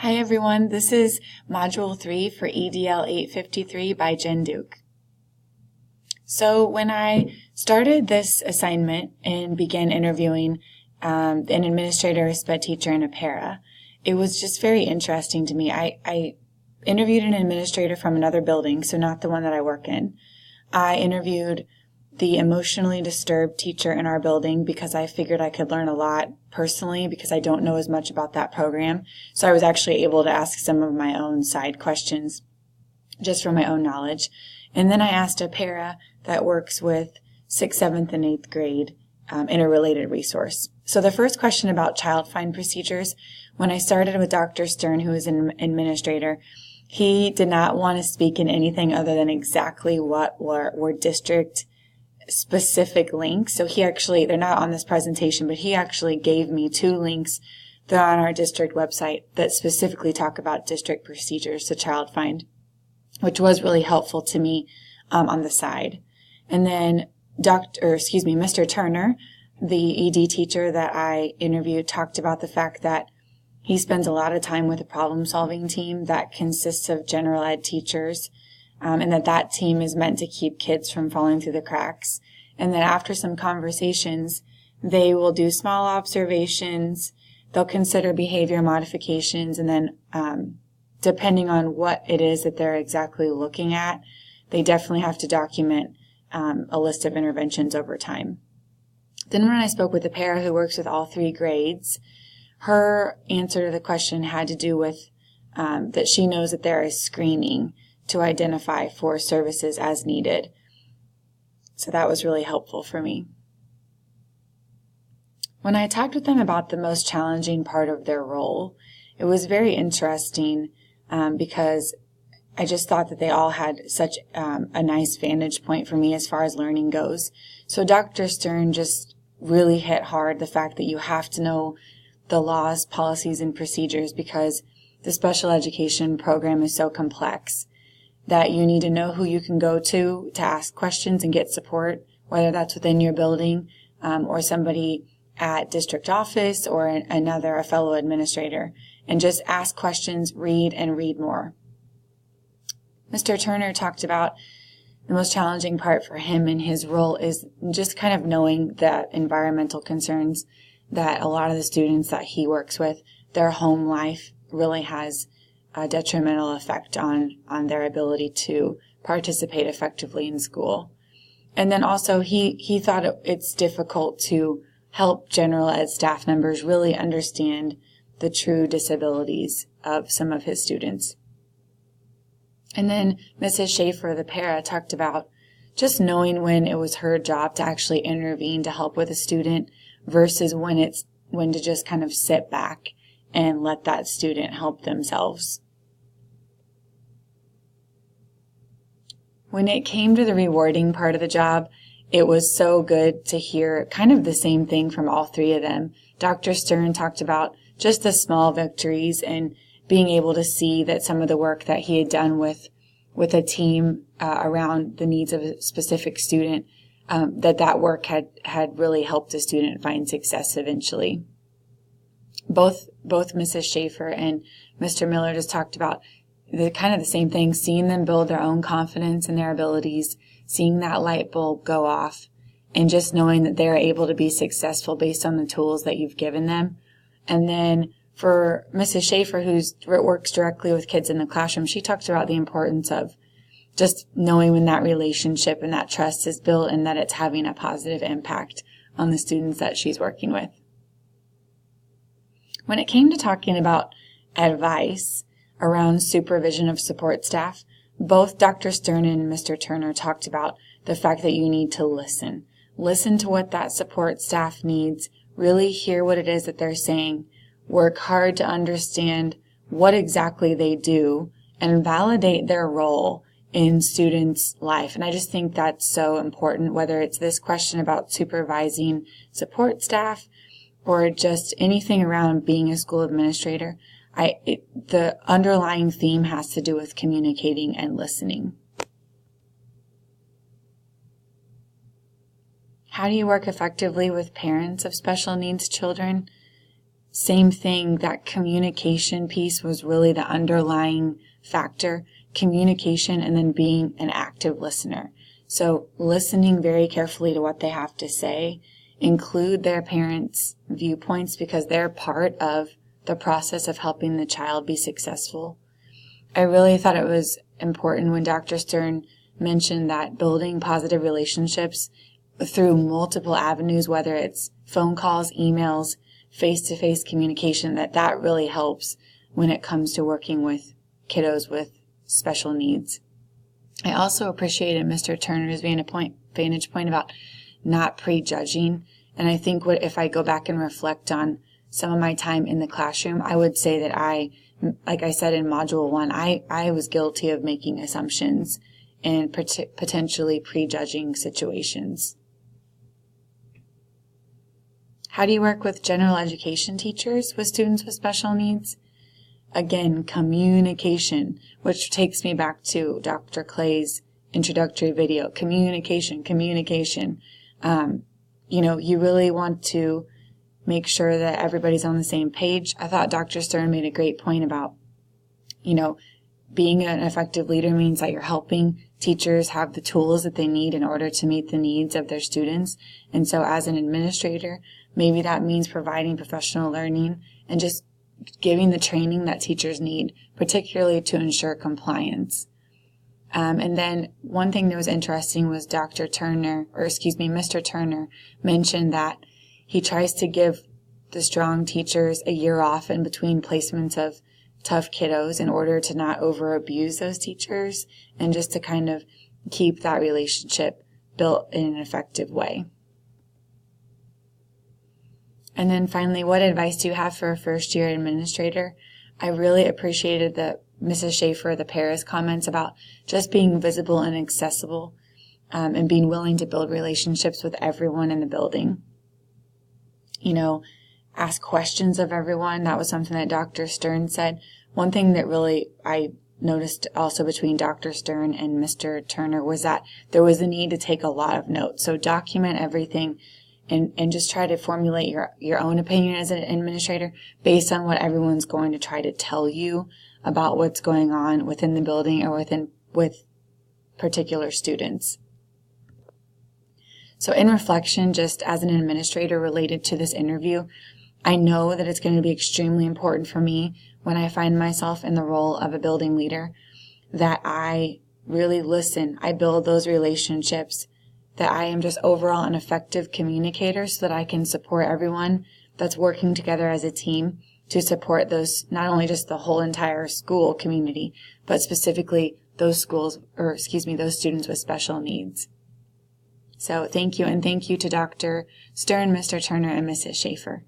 Hi everyone, this is Module 3 for EDL 853 by Jen Duke. So when I started this assignment and began interviewing an administrator, a SPED teacher, and a para, it was just very interesting to me. I interviewed an administrator from another building, so not the one that I work in. I interviewed the emotionally disturbed teacher in our building because I figured I could learn a lot personally because I don't know as much about that program. So I was actually able to ask some of my own side questions just from my own knowledge. And then I asked a para that works with 6th, 7th, and 8th grade in a related resource. So the first question about child find procedures, when I started with Dr. Stern, who is an administrator, he did not want to speak in anything other than exactly what were district specific links. So he actually, they're not on this presentation, but he actually gave me 2 links that are on our district website that specifically talk about district procedures to child find, which was really helpful to me on the side. And then Mr. Turner, the ED teacher that I interviewed, talked about the fact that he spends a lot of time with a problem-solving team that consists of general ed teachers, and that team is meant to keep kids from falling through the cracks. And then after some conversations, they will do small observations, they'll consider behavior modifications, and then depending on what it is that they're exactly looking at, they definitely have to document a list of interventions over time. Then when I spoke with the para who works with all 3 grades, her answer to the question had to do with that she knows that there is screening to identify for services as needed. So that was really helpful for me. When I talked with them about the most challenging part of their role, it was very interesting because I just thought that they all had such a nice vantage point for me as far as learning goes. So Dr. Stern just really hit hard the fact that you have to know the laws, policies, and procedures because the special education program is so complex that you need to know who you can go to ask questions and get support, whether that's within your building or somebody at district office or a fellow administrator, and just ask questions, read, and read more. Mr. Turner talked about the most challenging part for him in his role is just kind of knowing the environmental concerns that a lot of the students that he works with, their home life really has a detrimental effect on their ability to participate effectively in school. And then also he thought it's difficult to help general ed staff members really understand the true disabilities of some of his students. And then Mrs. Schaefer, the para, talked about just knowing when it was her job to actually intervene to help with a student versus when to just kind of sit back and let that student help themselves. When it came to the rewarding part of the job, it was so good to hear kind of the same thing from all 3 of them. Dr. Stern talked about just the small victories and being able to see that some of the work that he had done with a team around the needs of a specific student, that work had really helped a student find success eventually. Both Mrs. Schaefer and Mr. Miller just talked about the same thing, seeing them build their own confidence in their abilities, seeing that light bulb go off, and just knowing that they're able to be successful based on the tools that you've given them. And then for Mrs. Schaefer, who works directly with kids in the classroom, she talked about the importance of just knowing when that relationship and that trust is built and that it's having a positive impact on the students that she's working with. When it came to talking about advice around supervision of support staff, both Dr. Stern and Mr. Turner talked about the fact that you need to listen. Listen to what that support staff needs, really hear what it is that they're saying, work hard to understand what exactly they do, and validate their role in students' life. And I just think that's so important, whether it's this question about supervising support staff or just anything around being a school administrator. The underlying theme has to do with communicating and listening. How do you work effectively with parents of special needs children? same thing, that communication piece was really the underlying factor. Communication and then being an active listener. So listening very carefully to what they have to say, include their parents' viewpoints because they're part of the process of helping the child be successful. I really thought it was important when Dr. Stern mentioned that building positive relationships through multiple avenues, whether it's phone calls, emails, face-to-face communication, that really helps when it comes to working with kiddos with special needs. I also appreciated Mr. Turner's vantage point about not prejudging. And I think if I go back and reflect on some of my time in the classroom, I would say that like I said in Module 1, I was guilty of making assumptions and potentially prejudging situations. How do you work with general education teachers with students with special needs? Again, communication, which takes me back to Dr. Clay's introductory video. Communication. You really want to make sure that everybody's on the same page. I thought Dr. Stern made a great point about, being an effective leader means that you're helping teachers have the tools that they need in order to meet the needs of their students. And so as an administrator, maybe that means providing professional learning and just giving the training that teachers need, particularly to ensure compliance. And then one thing that was interesting was Mr. Turner mentioned that he tries to give the strong teachers a year off in between placements of tough kiddos in order to not over abuse those teachers and just to kind of keep that relationship built in an effective way. And then finally, what advice do you have for a first-year administrator? I really appreciated Mrs. Schaefer, the Paris comments about just being visible and accessible and being willing to build relationships with everyone in the building. Ask questions of everyone. That was something that Dr. Stern said. One thing that really I noticed also between Dr. Stern and Mr. Turner was that there was a need to take a lot of notes. So document everything. And just try to formulate your own opinion as an administrator based on what everyone's going to try to tell you about what's going on within the building or with particular students. So in reflection, just as an administrator related to this interview, I know that it's going to be extremely important for me when I find myself in the role of a building leader that I really listen. I build those relationships, that I am just overall an effective communicator so that I can support everyone that's working together as a team to support those, not only just the whole entire school community, but specifically those students with special needs. So thank you, and thank you to Dr. Stern, Mr. Turner, and Mrs. Schaefer.